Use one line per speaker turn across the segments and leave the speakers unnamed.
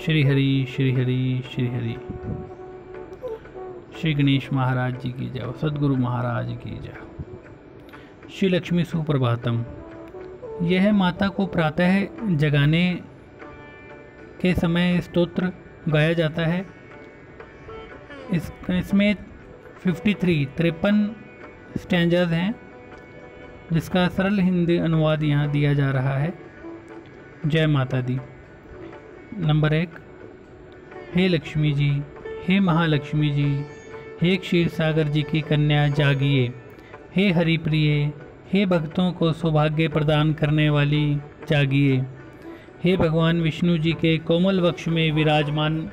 श्री हरि श्री हरि श्री हरि। श्री गणेश महाराज जी की जय, सद्गुरु महाराज की जय। श्री लक्ष्मी सुप्रभातम। यह माता को प्रातः जगाने के समय स्तोत्र गाया जाता है। इसमें 53 स्टैंजाज हैं, जिसका सरल हिंदी अनुवाद यहाँ दिया जा रहा है। जय माता दी। नंबर 1। हे लक्ष्मी जी, हे महालक्ष्मी जी, हे क्षीर सागर जी की कन्या जागिए। हे हरिप्रिय, हे भक्तों को सौभाग्य प्रदान करने वाली जागिए। हे भगवान विष्णु जी के कोमल वक्ष में विराजमान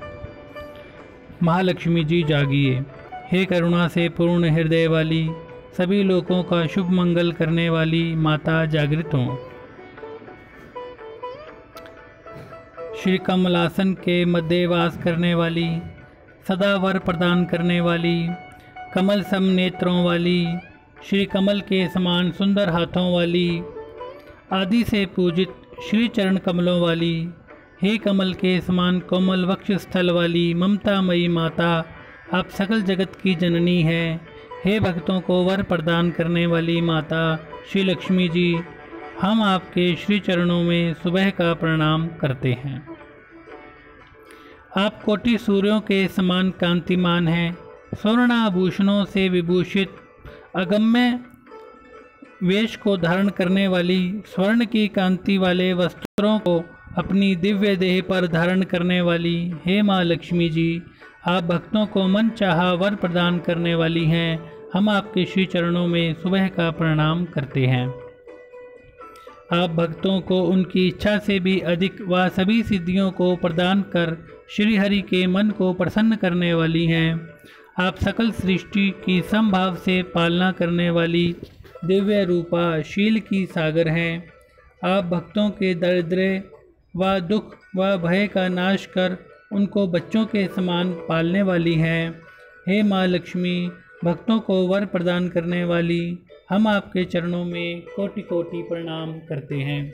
महालक्ष्मी जी जागिए। हे करुणा से पूर्ण हृदय वाली, सभी लोगों का शुभ मंगल करने वाली माता जागृत हों। श्री कमलासन के मध्य वास करने वाली, सदा वर प्रदान करने वाली, कमल सम नेत्रों वाली, श्री कमल के समान सुंदर हाथों वाली, आदि से पूजित श्री चरण कमलों वाली, हे कमल के समान कोमल वक्ष स्थल वाली ममतामयी माता, आप सकल जगत की जननी है। हे भक्तों को वर प्रदान करने वाली माता श्री लक्ष्मी जी, हम आपके श्री चरणों में सुबह का प्रणाम करते हैं। आप कोटि सूर्यों के समान कांतिमान हैं। स्वर्णाभूषणों से विभूषित अगम्य वेश को धारण करने वाली, स्वर्ण की कांति वाले वस्त्रों को अपनी दिव्य देह पर धारण करने वाली, हे माँ लक्ष्मी जी, आप भक्तों को मन चाहा वर प्रदान करने वाली हैं। हम आपके श्री चरणों में सुबह का प्रणाम करते हैं। आप भक्तों को उनकी इच्छा से भी अधिक व सभी सिद्धियों को प्रदान कर श्री हरि के मन को प्रसन्न करने वाली हैं। आप सकल सृष्टि की समभाव से पालना करने वाली दिव्य रूपा शील की सागर हैं। आप भक्तों के दरिद्र व दुख व भय का नाश कर उनको बच्चों के समान पालने वाली हैं। हे माँ लक्ष्मी, भक्तों को वर प्रदान करने वाली, हम आपके चरणों में कोटि कोटि प्रणाम करते हैं।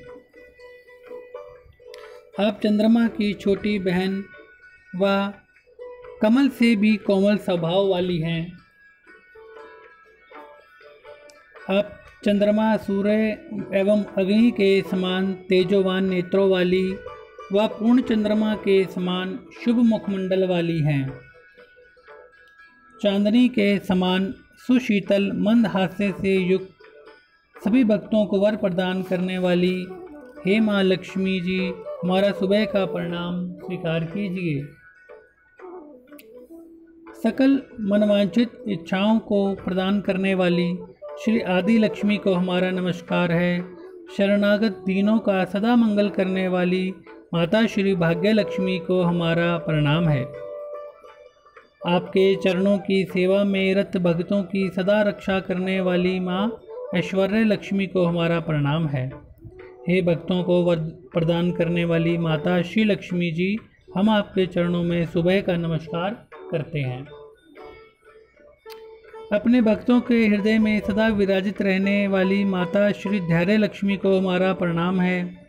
आप चंद्रमा की छोटी बहन व कमल से भी कोमल स्वभाव वाली हैं। आप चंद्रमा, सूर्य एवं अग्नि के समान तेजोवान नेत्रों वाली व पूर्ण चंद्रमा के समान शुभ मुखमंडल वाली हैं। चांदनी के समान सुशीतल मंद हास्य से युक्त सभी भक्तों को वर प्रदान करने वाली, हे माँ लक्ष्मी जी, हमारा सुबह का प्रणाम स्वीकार कीजिए। सकल मनवांछित इच्छाओं को प्रदान करने वाली श्री आदि लक्ष्मी को हमारा नमस्कार है। शरणागत दीनों का सदा मंगल करने वाली माता श्री भाग्य लक्ष्मी को हमारा प्रणाम है। आपके चरणों की सेवा में रत भक्तों की सदा रक्षा करने वाली माँ ऐश्वर्य लक्ष्मी को हमारा प्रणाम है। हे भक्तों को वर प्रदान करने वाली माता श्री लक्ष्मी जी, हम आपके चरणों में सुबह का नमस्कार करते हैं। अपने भक्तों के हृदय में सदा विराजित रहने वाली माता श्री धैर्य लक्ष्मी को हमारा प्रणाम है।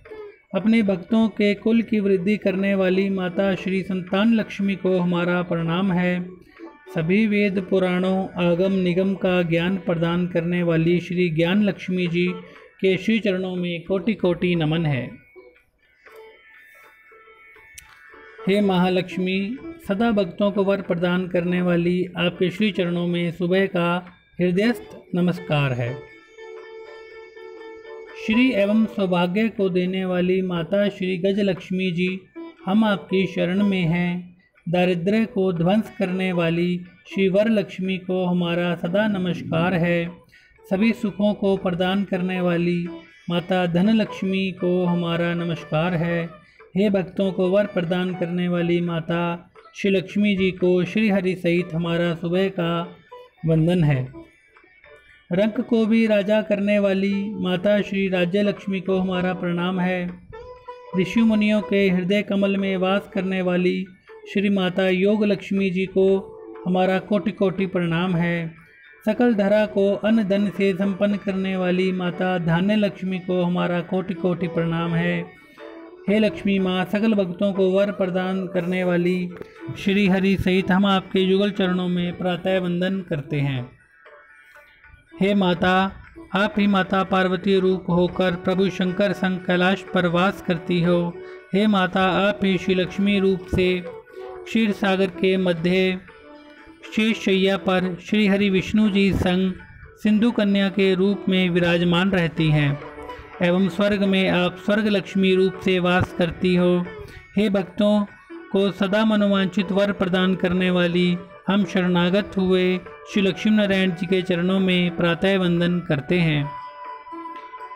अपने भक्तों के कुल की वृद्धि करने वाली माता श्री संतान लक्ष्मी को हमारा प्रणाम है। सभी वेद पुराणों आगम निगम का ज्ञान प्रदान करने वाली श्री ज्ञान लक्ष्मी जी के श्री चरणों में कोटि कोटि नमन है। हे महालक्ष्मी, सदा भक्तों को वर प्रदान करने वाली आपके श्री चरणों में सुबह का हृदयस्थ नमस्कार है। श्री एवं सौभाग्य को देने वाली माता श्री गज लक्ष्मी जी, हम आपकी शरण में हैं। दारिद्र्य को ध्वंस करने वाली श्री वर लक्ष्मी को हमारा सदा नमस्कार है। सभी सुखों को प्रदान करने वाली माता धन लक्ष्मी को हमारा नमस्कार है। हे भक्तों को वर प्रदान करने वाली माता श्री लक्ष्मी जी को श्री हरि सहित हमारा सुबह का वंदन है। रंक को भी राजा करने वाली माता श्री राज्य लक्ष्मी को हमारा प्रणाम है। ऋषि मुनियों के हृदय कमल में वास करने वाली श्री माता योग लक्ष्मी जी को हमारा कोटि कोटि प्रणाम है। सकल धरा को अन्न धन से संपन्न करने वाली माता धान्य लक्ष्मी को हमारा कोटि कोटि प्रणाम है। हे लक्ष्मी माँ, सकल भक्तों को वर प्रदान करने वाली श्री हरि सहित हम आपके युगल चरणों में प्रातः वंदन करते हैं। हे माता, आप ही माता पार्वती रूप होकर प्रभु शंकर संग कैलाश पर वास करती हो। हे माता, आप ही श्री लक्ष्मी रूप से क्षीर सागर के मध्य शेष शैया पर श्री हरि विष्णु जी संग सिंधु कन्या के रूप में विराजमान रहती हैं एवं स्वर्ग में आप स्वर्ग लक्ष्मी रूप से वास करती हो। हे भक्तों को सदा मनोवांछित वर प्रदान करने वाली हम शरणागत हुए श्री लक्ष्मी नारायण जी के चरणों में प्रातः वंदन करते हैं।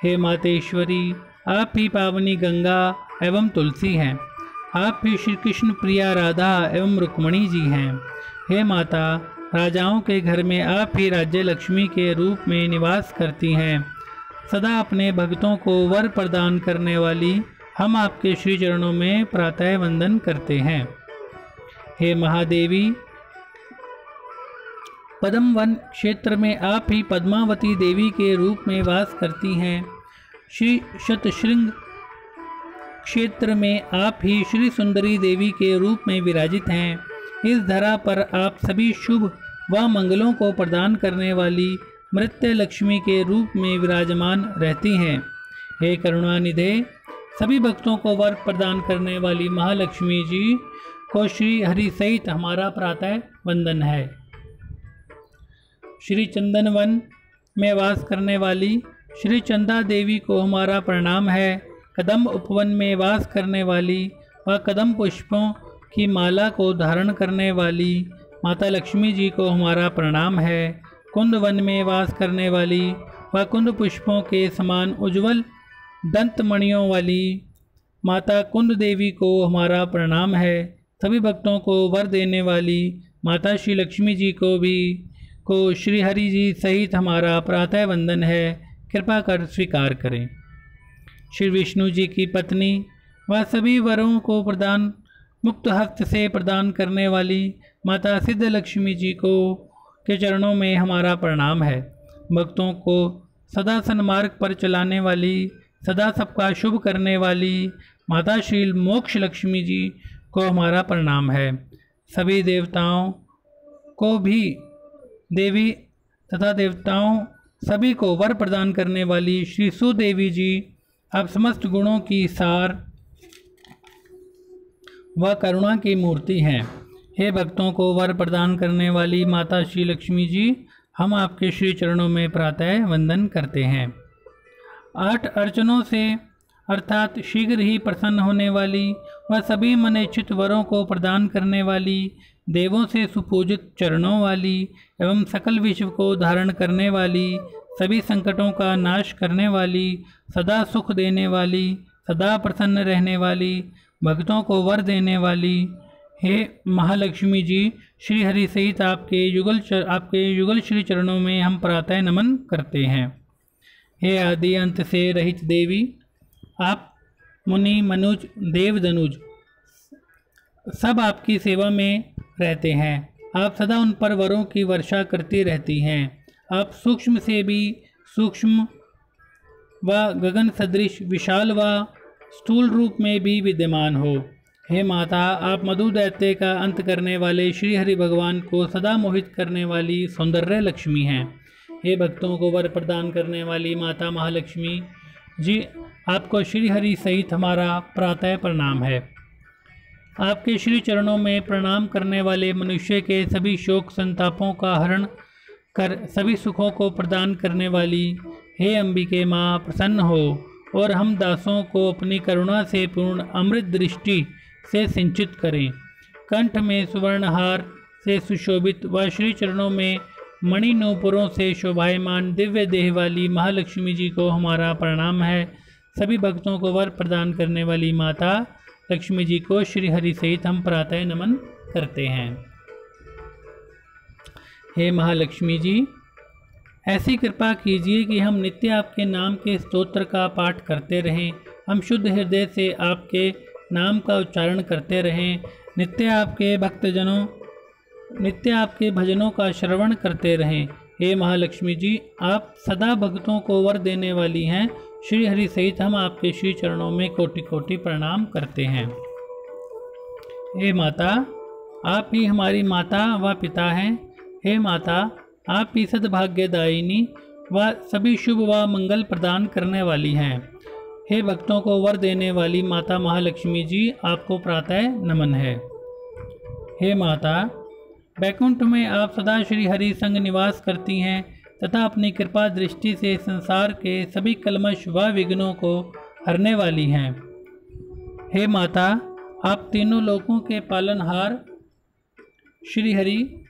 हे मातेश्वरी, आप ही पावनी गंगा एवं तुलसी हैं। आप ही श्री कृष्ण प्रिया राधा एवं रुक्मणी जी हैं। हे माता, राजाओं के घर में आप ही राज्य लक्ष्मी के रूप में निवास करती हैं। सदा अपने भक्तों को वर प्रदान करने वाली हम आपके श्री चरणों में प्रातः वंदन करते हैं। हे महादेवी, पद्म वन क्षेत्र में आप ही पद्मावती देवी के रूप में वास करती हैं। श्री शतशृंग क्षेत्र में आप ही श्री सुंदरी देवी के रूप में विराजित हैं। इस धरा पर आप सभी शुभ व मंगलों को प्रदान करने वाली मृत्य लक्ष्मी के रूप में विराजमान रहती हैं। हे करुणानिधे, सभी भक्तों को वर प्रदान करने वाली महालक्ष्मी जी को श्री हरि सहित हमारा प्रातः वंदन है। श्री चंदन वन में वास करने वाली श्री चंदा देवी को हमारा प्रणाम है। कदम उपवन में वास करने वाली व कदम पुष्पों की माला को धारण करने वाली माता लक्ष्मी जी को हमारा प्रणाम है। कुंद वन में वास करने वाली व कुंद पुष्पों के समान उज्ज्वल दंत मणियों वाली माता कुंद देवी को हमारा प्रणाम है। सभी भक्तों को वर देने वाली माता श्री लक्ष्मी जी को श्री हरि जी सहित हमारा प्रातः वंदन है। कृपा कर स्वीकार करें। श्री विष्णु जी की पत्नी व सभी वरों को प्रदान मुक्त हस्त से प्रदान करने वाली माता सिद्ध लक्ष्मी जी को के चरणों में हमारा प्रणाम है। भक्तों को सदा सन्मार्ग पर चलाने वाली, सदा सबका शुभ करने वाली माता श्री मोक्ष लक्ष्मी जी को हमारा प्रणाम है। सभी देवताओं को भी देवी तथा देवताओं सभी को वर प्रदान करने वाली श्री सुदेवी जी आप समस्त गुणों की सार व करुणा की मूर्ति हैं। हे भक्तों को वर प्रदान करने वाली माता श्री लक्ष्मी जी, हम आपके श्री चरणों में प्रातः वंदन करते हैं। 8 अर्चनों से अर्थात शीघ्र ही प्रसन्न होने वाली व सभी मनेच्छित वरों को प्रदान करने वाली, देवों से सुपूजित चरणों वाली एवं सकल विश्व को धारण करने वाली, सभी संकटों का नाश करने वाली, सदा सुख देने वाली, सदा प्रसन्न रहने वाली, भक्तों को वर देने वाली, हे महालक्ष्मी जी, श्री हरि सहित आपके युगल श्री चरणों में हम प्रातः नमन करते हैं। हे आदि अंत से रहित देवी, आप मुनि मनुज देव दनुज सब आपकी सेवा में रहते हैं। आप सदा उन पर वरों की वर्षा करती रहती हैं। आप सूक्ष्म से भी सूक्ष्म व गगन सदृश विशाल व स्थूल रूप में भी विद्यमान हो। हे माता, आप मधु दैत्य का अंत करने वाले श्री हरि भगवान को सदा मोहित करने वाली सौंदर्य लक्ष्मी हैं। हे भक्तों को वर प्रदान करने वाली माता महालक्ष्मी जी, आपको श्री हरि सहित हमारा प्रातः प्रणाम है। आपके श्री चरणों में प्रणाम करने वाले मनुष्य के सभी शोक संतापों का हरण कर सभी सुखों को प्रदान करने वाली हे अंबिके माँ, प्रसन्न हो और हम दासों को अपनी करुणा से पूर्ण अमृत दृष्टि से सिंचित करें। कंठ में सुवर्णहार से सुशोभित व श्री चरणों में मणि नूपुरों से शोभायमान दिव्य देह वाली महालक्ष्मी जी को हमारा प्रणाम है। सभी भक्तों को वर प्रदान करने वाली माता लक्ष्मी जी को श्री हरि सहित हम प्रातः नमन करते हैं। हे महालक्ष्मी जी, ऐसी कृपा कीजिए कि हम नित्य आपके नाम के स्तोत्र का पाठ करते रहें। हम शुद्ध हृदय से आपके नाम का उच्चारण करते रहें। नित्य आपके भजनों का श्रवण करते रहें। हे महालक्ष्मी जी, आप सदा भक्तों को वर देने वाली हैं। श्री हरि सहित हम आपके श्री चरणों में कोटि कोटि प्रणाम करते हैं। हे माता, आप ही हमारी माता व पिता हैं। हे माता, आप ही सद्भाग्यदायिनी व सभी शुभ व मंगल प्रदान करने वाली हैं। हे भक्तों को वर देने वाली माता महालक्ष्मी जी, आपको प्रातः नमन है। हे माता, वैकुंठ में आप सदा श्री हरि संग निवास करती हैं तथा अपनी कृपा दृष्टि से संसार के सभी कलमश व विघ्नों को हरने वाली हैं। हे माता, आप तीनों लोकों के पालनहार श्री हरि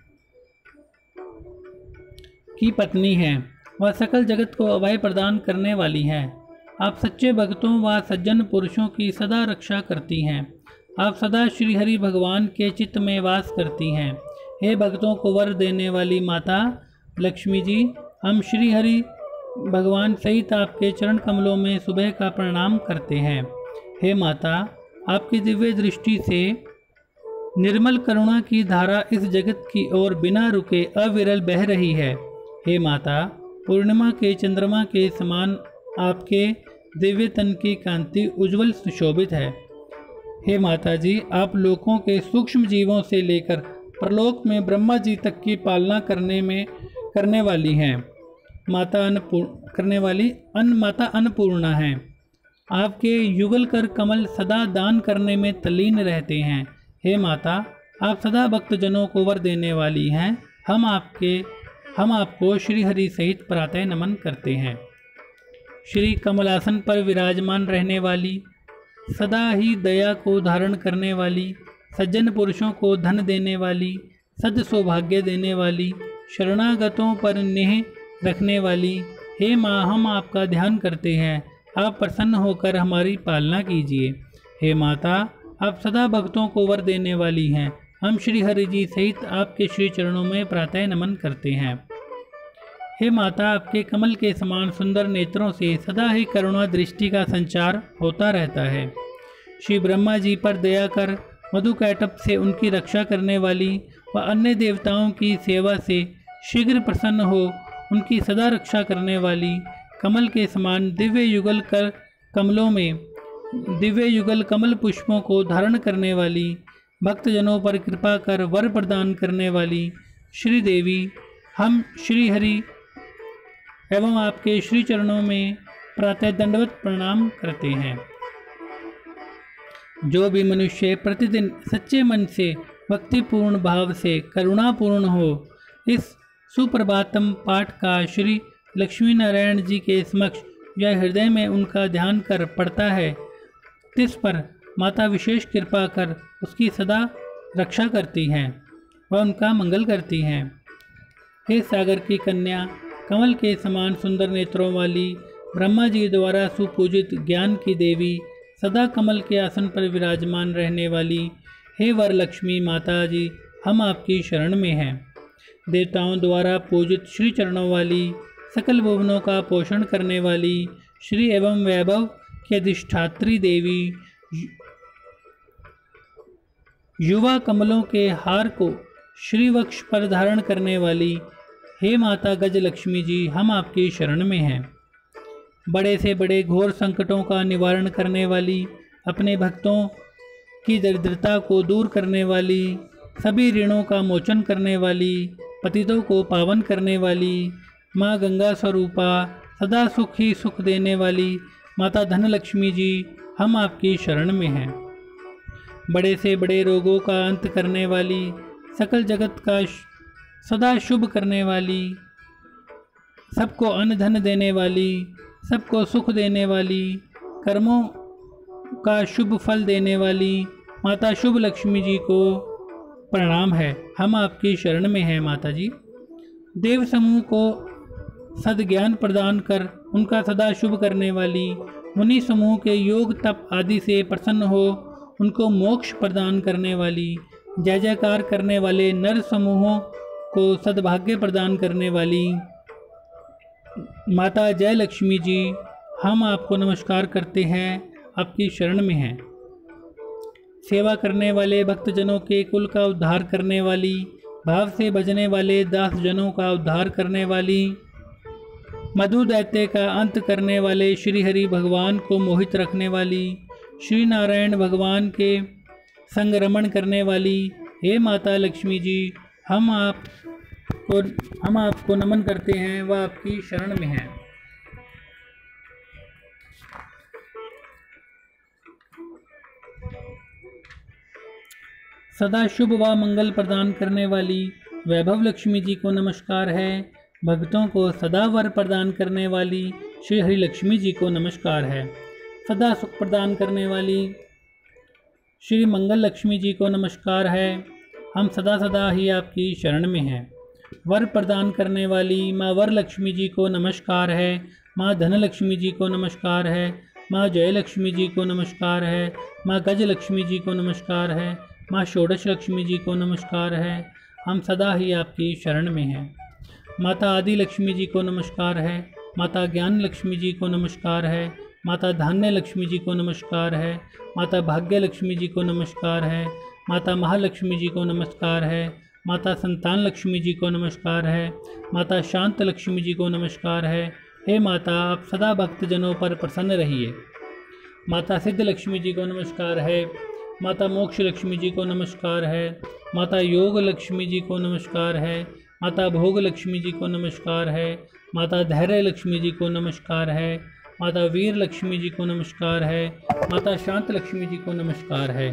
की पत्नी हैं व सकल जगत को अभय प्रदान करने वाली हैं। आप सच्चे भक्तों व सज्जन पुरुषों की सदा रक्षा करती हैं। आप सदा श्री हरि भगवान के चित्त में वास करती हैं। हे भक्तों को वर देने वाली माता लक्ष्मी जी, हम श्री हरि भगवान सहित आपके चरण कमलों में सुबह का प्रणाम करते हैं। हे माता, आपकी दिव्य दृष्टि से निर्मल करुणा की धारा इस जगत की ओर बिना रुके अविरल बह रही है। हे माता, पूर्णिमा के चंद्रमा के समान आपके दिव्य तन की कांति उज्जवल सुशोभित है। हे माता जी, आप लोगों के सूक्ष्म जीवों से लेकर परलोक में ब्रह्मा जी तक की पालना करने वाली हैं। माता अन्नपूर्णा हैं। आपके युगल कर कमल सदा दान करने में तल्लीन रहते हैं। हे माता, आप सदा भक्तजनों को वर देने वाली हैं। हम आपको श्री हरि सहित प्रातः नमन करते हैं। श्री कमलासन पर विराजमान रहने वाली, सदा ही दया को धारण करने वाली, सज्जन पुरुषों को धन देने वाली, सद सौभाग्य देने वाली, शरणागतों पर नेह रखने वाली, हे माँ, हम आपका ध्यान करते हैं। आप प्रसन्न होकर हमारी पालना कीजिए। हे माता, आप सदा भक्तों को वर देने वाली हैं। हम श्री हरि जी सहित आपके श्री चरणों में प्रातः नमन करते हैं। हे माता, आपके कमल के समान सुंदर नेत्रों से सदा ही करुणा दृष्टि का संचार होता रहता है। श्री ब्रह्मा जी पर दया कर मधुकैटभ से उनकी रक्षा करने वाली व अन्य देवताओं की सेवा से शीघ्र प्रसन्न हो उनकी सदा रक्षा करने वाली, कमल के समान दिव्य युगल कमल पुष्पों को धारण करने वाली, भक्तजनों पर कृपा कर वर प्रदान करने वाली श्री देवी, हम श्री हरि एवं आपके श्री चरणों में प्रातः दंडवत प्रणाम करते हैं। जो भी मनुष्य प्रतिदिन सच्चे मन से भक्तिपूर्ण भाव से करुणापूर्ण हो, इस सुप्रभातम पाठ का श्री लक्ष्मी नारायण जी के समक्ष या हृदय में उनका ध्यान कर पढ़ता है, तिस पर माता विशेष कृपा कर उसकी सदा रक्षा करती हैं व उनका मंगल करती हैं। हे सागर की कन्या, कमल के समान सुंदर नेत्रों वाली, ब्रह्मा जी द्वारा सुपूजित ज्ञान की देवी, सदा कमल के आसन पर विराजमान रहने वाली, हे वर लक्ष्मी माता जी, हम आपकी शरण में हैं। देवताओं द्वारा पूजित श्री चरणों वाली, सकल भुवनों का पोषण करने वाली, श्री एवं वैभव की अधिष्ठात्री देवी, युवा कमलों के हार को श्री वक्ष पर धारण करने वाली, हे माता गज लक्ष्मी जी, हम आपकी शरण में हैं। बड़े से बड़े घोर संकटों का निवारण करने वाली, अपने भक्तों की दरिद्रता को दूर करने वाली, सभी ऋणों का मोचन करने वाली, पतितों को पावन करने वाली, माँ गंगा स्वरूपा, सदा सुख ही सुख देने वाली माता धनलक्ष्मी जी, हम आपकी शरण में हैं। बड़े से बड़े रोगों का अंत करने वाली, सकल जगत का सदा शुभ करने वाली, सबको अन्न धन देने वाली, सबको सुख देने वाली, कर्मों का शुभ फल देने वाली माता शुभ लक्ष्मी जी को प्रणाम है। हम आपकी शरण में हैं माता जी। देव समूह को सद्ज्ञान प्रदान कर उनका सदा शुभ करने वाली, मुनि समूह के योग तप आदि से प्रसन्न हो उनको मोक्ष प्रदान करने वाली, जय जयकार करने वाले नर समूहों को सद्भाग्य प्रदान करने वाली माता जय लक्ष्मी जी, हम आपको नमस्कार करते हैं, आपकी शरण में हैं। सेवा करने वाले भक्तजनों के कुल का उद्धार करने वाली, भाव से भजने वाले दास जनों का उद्धार करने वाली, मधु दैत्य का अंत करने वाले श्री हरि भगवान को मोहित रखने वाली, श्री नारायण भगवान के संग रमण करने वाली हे माता लक्ष्मी जी, हम आपको नमन करते हैं, वह आपकी शरण में हैं। सदा शुभ व मंगल प्रदान करने वाली वैभव लक्ष्मी जी को नमस्कार है। भक्तों को सदा वर प्रदान करने वाली श्री हरि लक्ष्मी जी को नमस्कार है। सदा सुख प्रदान करने वाली श्री मंगल लक्ष्मी जी को नमस्कार है। हम सदा सदा ही आपकी शरण में हैं। वर प्रदान करने वाली माँ वर लक्ष्मी जी को नमस्कार है। माँ धन लक्ष्मी जी को नमस्कार है। माँ जय लक्ष्मी जी को नमस्कार है। माँ गज लक्ष्मी जी को नमस्कार है। माँ षोडश लक्ष्मी जी को नमस्कार है। हम सदा ही आपकी शरण में हैं। माता आदि लक्ष्मी जी को नमस्कार है। माता ज्ञान लक्ष्मी जी को नमस्कार है। माता धान्य लक्ष्मी जी को नमस्कार है। माता भाग्य लक्ष्मी जी को नमस्कार है। माता महालक्ष्मी जी को नमस्कार है। माता संतान लक्ष्मी जी को नमस्कार है। माता शांत लक्ष्मी जी को नमस्कार है। हे माता, आप सदा भक्तजनों पर प्रसन्न रहिए। माता सिद्ध लक्ष्मी जी को नमस्कार है। माता मोक्ष लक्ष्मी जी को नमस्कार है। माता योग लक्ष्मी जी को नमस्कार है। माता भोग लक्ष्मी जी को नमस्कार है। माता धैर्य लक्ष्मी जी को नमस्कार है। माता वीर लक्ष्मी जी को नमस्कार है। माता शांत लक्ष्मी जी को नमस्कार है।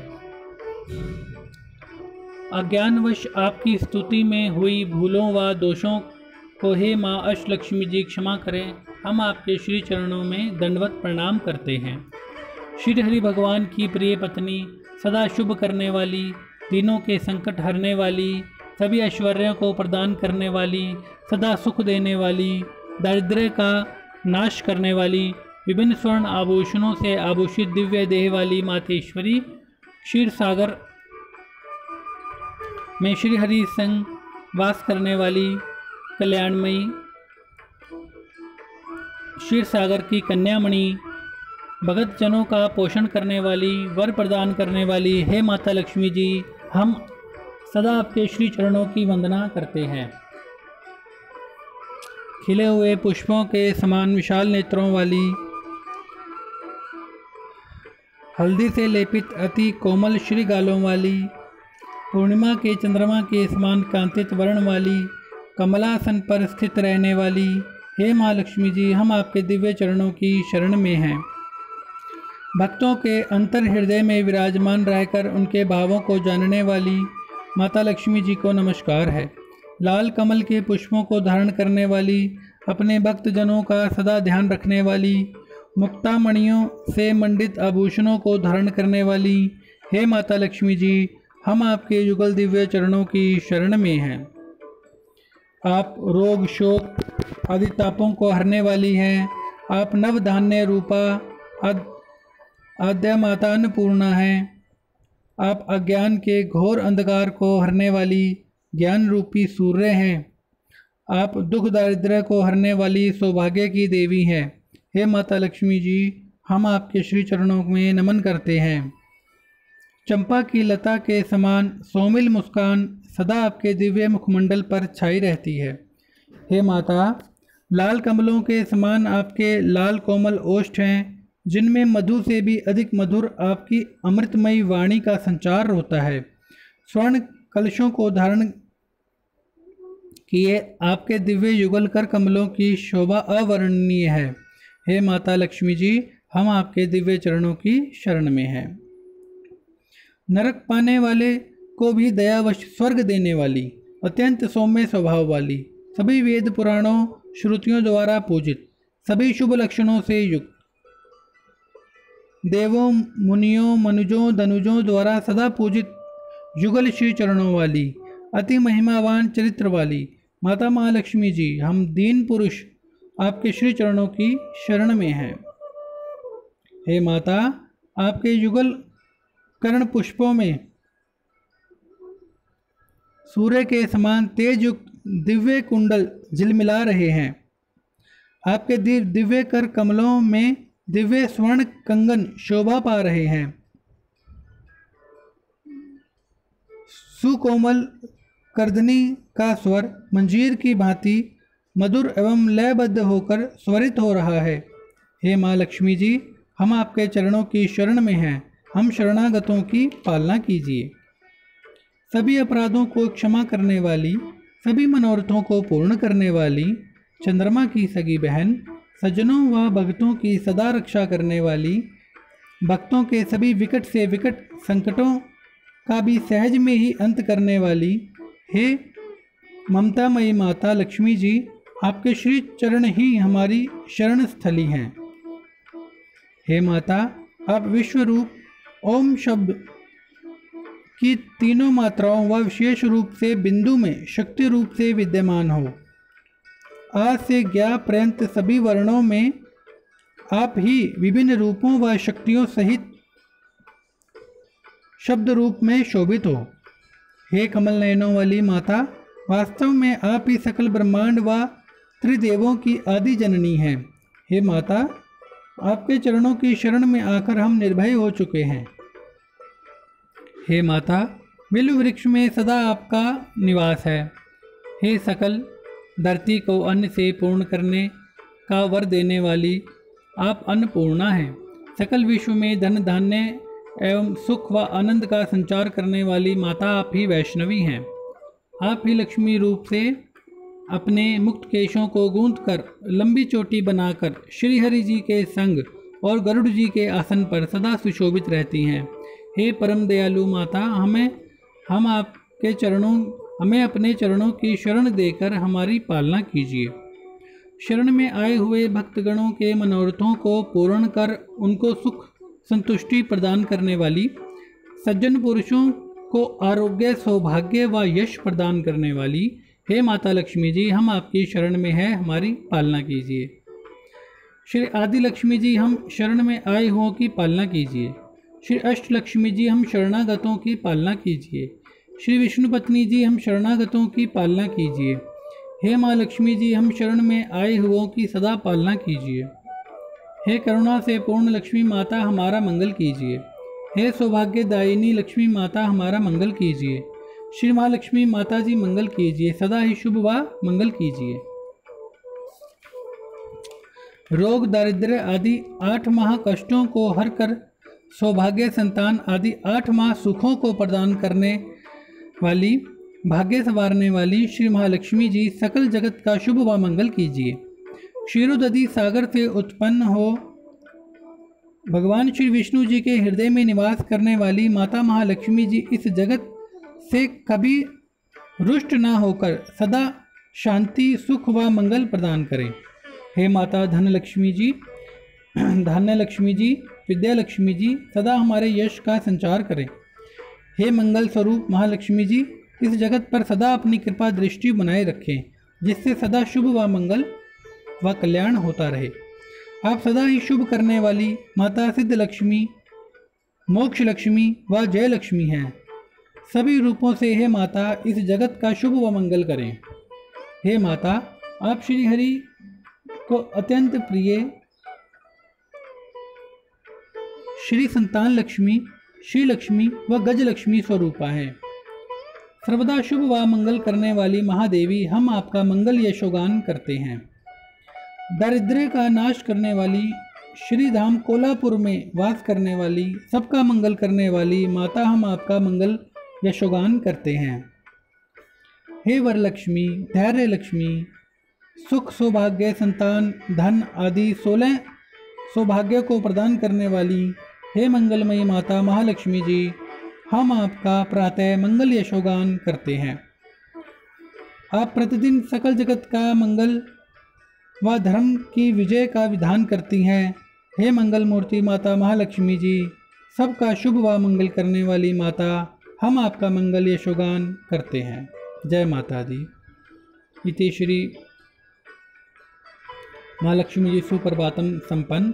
अज्ञानवश आपकी स्तुति में हुई भूलों व दोषों को हे माँ अष्टलक्ष्मी जी क्षमा करें। हम आपके श्री चरणों में दंडवत प्रणाम करते हैं। श्री हरि भगवान की प्रिय पत्नी, सदा शुभ करने वाली, तीनों के संकट हरने वाली, सभी ऐश्वर्यों को प्रदान करने वाली, सदा सुख देने वाली, दारिद्र्य का नाश करने वाली, विभिन्न स्वर्ण आभूषणों से आभूषित दिव्य देह वाली मातेश्वरी, क्षीर सागर में श्री हरि संग वास करने वाली कल्याणमयी, क्षीर सागर की कन्यामणि, भगत जनों का पोषण करने वाली, वर प्रदान करने वाली हे माता लक्ष्मी जी, हम सदा आपके श्री चरणों की वंदना करते हैं। खिले हुए पुष्पों के समान विशाल नेत्रों वाली, हल्दी से लेपित अति कोमल श्री गालों वाली, पूर्णिमा के चंद्रमा के समान कांतित वर्ण वाली, कमलासन पर स्थित रहने वाली हे माँ लक्ष्मी जी, हम आपके दिव्य चरणों की शरण में हैं। भक्तों के अंतर हृदय में विराजमान रहकर उनके भावों को जानने वाली माता लक्ष्मी जी को नमस्कार है। लाल कमल के पुष्पों को धारण करने वाली, अपने भक्तजनों का सदा ध्यान रखने वाली, मुक्तामणियों से मंडित आभूषणों को धारण करने वाली हे माता लक्ष्मी जी, हम आपके युगल दिव्य चरणों की शरण में हैं। आप रोग शोक आदि तापों को हरने वाली हैं। आप नव धान्य रूपा आद्या माता अन्नपूर्णा हैं। आप अज्ञान के घोर अंधकार को हरने वाली ज्ञान रूपी सूर्य हैं। आप दुख दारिद्र्य को हरने वाली सौभाग्य की देवी हैं। हे माता लक्ष्मी जी, हम आपके श्री चरणों में नमन करते हैं। चंपा की लता के समान सौमिल मुस्कान सदा आपके दिव्य मुखमंडल पर छाई रहती है। हे माता, लाल कमलों के समान आपके लाल कोमल ओष्ठ हैं, जिनमें मधु से भी अधिक मधुर आपकी अमृतमयी वाणी का संचार होता है। स्वर्ण कलशों को धारण किए आपके दिव्य युगल कर कमलों की शोभा अवर्णनीय है। हे माता लक्ष्मी जी, हम आपके दिव्य चरणों की शरण में हैं। नरक पाने वाले को भी दयावश स्वर्ग देने वाली, अत्यंत सौम्य स्वभाव वाली, सभी वेद पुराणों श्रुतियों द्वारा पूजित, सभी शुभ लक्षणों से युक्त, देवों मुनियों मनुजों धनुजों द्वारा सदा पूजित युगल श्री चरणों वाली, अति महिमावान चरित्र वाली माता महालक्ष्मी जी, हम दीन पुरुष आपके श्री चरणों की शरण में हैं। हे माता, आपके युगल कर्ण पुष्पों में सूर्य के समान तेज युक्त दिव्य कुंडल झिलमिला रहे हैं। आपके दिव्य कर कमलों में दिव्य स्वर्ण कंगन शोभा पा रहे हैं। सुकोमल करधनी का स्वर मंजीर की भांति मधुर एवं लयबद्ध होकर स्वरित हो रहा है। हे माँ लक्ष्मी जी, हम आपके चरणों की शरण में हैं, हम शरणागतों की पालना कीजिए। सभी अपराधों को क्षमा करने वाली, सभी मनोरथों को पूर्ण करने वाली, चंद्रमा की सगी बहन, सज्जनों व भक्तों की सदा रक्षा करने वाली, भक्तों के सभी विकट से विकट संकटों का भी सहज में ही अंत करने वाली, हे ममतामयी माता लक्ष्मी जी, आपके श्री चरण ही हमारी शरण स्थली हैं। हे माता, आप विश्व रूप ओम शब्द की तीनों मात्राओं व विशेष रूप से बिंदु में शक्ति रूप से विद्यमान हो। आ से ज्ञा पर्यंत सभी वर्णों में आप ही विभिन्न रूपों व शक्तियों सहित शब्द रूप में शोभित हो। हे कमल नयनों वाली माता, वास्तव में आप ही सकल ब्रह्मांड व त्रिदेवों की आदि जननी हैं। हे माता, आपके चरणों की शरण में आकर हम निर्भय हो चुके हैं। हे माता, बिल्व वृक्ष में सदा आपका निवास है। हे सकल धरती को अन्न से पूर्ण करने का वर देने वाली आप अन्नपूर्णा हैं। सकल विश्व में धन धान्य एवं सुख व आनंद का संचार करने वाली माता आप ही वैष्णवी हैं। आप ही लक्ष्मी रूप से अपने मुक्त केशों को गूंथकर लंबी चोटी बनाकर श्री हरि जी के संग और गरुड़ जी के आसन पर सदा सुशोभित रहती हैं। हे परम दयालु माता, हमें अपने चरणों की शरण देकर हमारी पालना कीजिए। शरण में आए हुए भक्तगणों के मनोरथों को पूर्ण कर उनको सुख संतुष्टि प्रदान करने वाली, सज्जन पुरुषों को आरोग्य सौभाग्य व यश प्रदान करने वाली, हे माता लक्ष्मी जी, हम आपकी शरण में हैं, हमारी पालना कीजिए। श्री आदि लक्ष्मी जी, हम शरण में आए हुओं की पालना कीजिए। श्री अष्ट लक्ष्मी जी, हम शरणागतों की पालना कीजिए। श्री विष्णु पत्नी जी, हम शरणागतों की पालना कीजिए। हे माँ लक्ष्मी जी, हम शरण में आए हुओं की सदा पालना कीजिए। हे करुणा से पूर्ण लक्ष्मी माता, हमारा मंगल कीजिए। हे सौभाग्यदायिनी लक्ष्मी माता, हमारा मंगल कीजिए। श्री महालक्ष्मी माता जी, मंगल कीजिए, सदा ही शुभ व मंगल कीजिए। रोग दारिद्र्य आदि 8 माह कष्टों को हर कर सौभाग्य संतान आदि 8 माह सुखों को प्रदान करने वाली, भाग्य संवारने वाली श्री महालक्ष्मी जी, सकल जगत का शुभ व मंगल कीजिए। क्षीरोदधि सागर से उत्पन्न हो भगवान श्री विष्णु जी के हृदय में निवास करने वाली माता महालक्ष्मी जी, इस जगत से कभी रुष्ट न होकर सदा शांति सुख व मंगल प्रदान करें। हे माता धन लक्ष्मी जी, धान्य लक्ष्मी जी, विद्या लक्ष्मी जी, सदा हमारे यश का संचार करें। हे मंगल स्वरूप महालक्ष्मी जी, इस जगत पर सदा अपनी कृपा दृष्टि बनाए रखें, जिससे सदा शुभ व मंगल व कल्याण होता रहे। आप सदा ही शुभ करने वाली माता सिद्ध लक्ष्मी, मोक्ष लक्ष्मी व जय लक्ष्मी हैं। सभी रूपों से हे माता इस जगत का शुभ व मंगल करें। हे माता, आप श्री हरि को अत्यंत प्रिय श्री संतान लक्ष्मी, श्री लक्ष्मी व गज लक्ष्मी स्वरूपा है। सर्वदा शुभ व मंगल करने वाली महादेवी, हम आपका मंगल यशोगान करते हैं। दारिद्र्य का नाश करने वाली, श्री धाम कोल्हापुर में वास करने वाली, सबका मंगल करने वाली माता, हम आपका मंगल यशोगान करते हैं। हे वरलक्ष्मी, धैर्य लक्ष्मी, सुख सौभाग्य संतान धन आदि 16 सौभाग्य को प्रदान करने वाली, हे मंगलमयी माता महालक्ष्मी जी, हम आपका प्रातः मंगल यशोगान करते हैं। आप प्रतिदिन सकल जगत का मंगल व धर्म की विजय का विधान करती हैं। हे मंगल मूर्ति माता महालक्ष्मी जी, सबका शुभ व मंगल करने वाली माता, हम आपका मंगल यशोगान करते हैं। जय माता दी। इति श्री महालक्ष्मी जी सुप्रभातम संपन्न।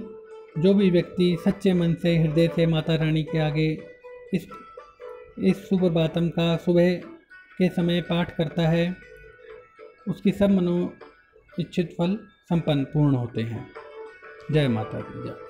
जो भी व्यक्ति सच्चे मन से हृदय से माता रानी के आगे इस सुप्रभातम का सुबह के समय पाठ करता है, उसकी सब मनो इच्छित फल संपन्न पूर्ण होते हैं। जय माता दी। जय।